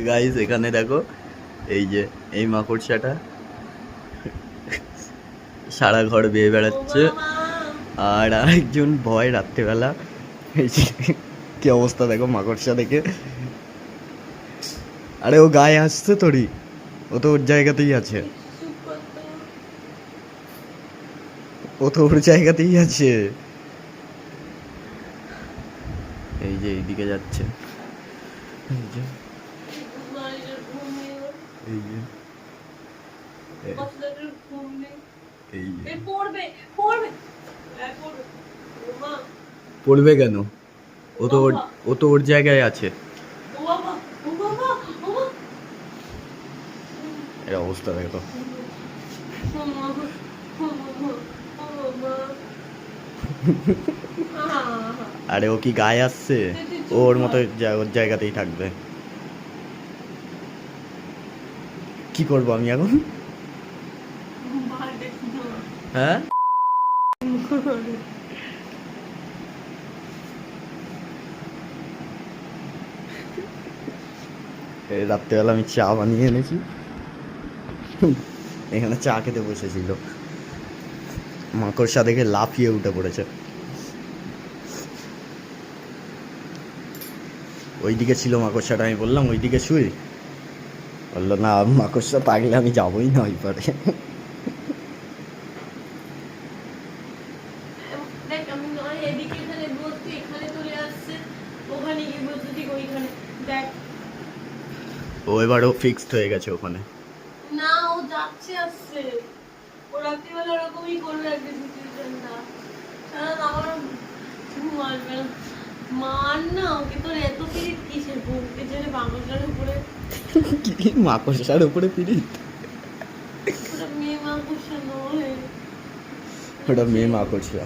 Guys এখানে দেখো, এই যে এই মাকড়সাটা সারা ঘর বেয়ে বেড়াচ্ছে। আর আরেকজন ভয় রাত্রেবেলা, এই যে কি অবস্থা দেখো মাকড়সা দেখে। আরে ও গায়ে আসছে তোরই, ও তো ওর জায়গাতেই আছে, ও তো ওর জায়গাতেই আছে। এই যে এইদিকে যাচ্ছে, এই যে এই যে এই যে পড়বে কেন? ও তো ওর জায়গায় আছে। এর অবস্থা দেখো। আরে ও কি গায়ে আসছে? ওর মতো ওর জায়গাতেই থাকবে। কি করবো আমি এখন? হ্যাঁ, এই রাত্রেবেলা আমি চা বানিয়ে এনেছি, এখানে চা খেতে বসেছিল, মাকড়সা দেখে লাফিয়ে উঠে পড়েছে। ওইদিকে ছিল মাকড়সাটা, আমি বললাম ওইদিকে শুই, বললো না মাকড়সা থাকলে আমি যাবোই না ওই পারে। ও এবারও ফিক্সড হয়ে গেছে ওখানে। না, ও যাচ্ছে আসছে, ও রাত্রিবেলা ওরকমই করবে একটা সিচুয়েশনটা। কারণ আমার মারবে না, মার না ওকে। তোর এত পিরিত কিসের? বউকে ছেড়ে মাকড়সার উপরে। কি মাকড়সার উপরে পিরিত? ওটা মেয়ে মাকড়সা নয়, ওটা মেয়ে মাকড়সা।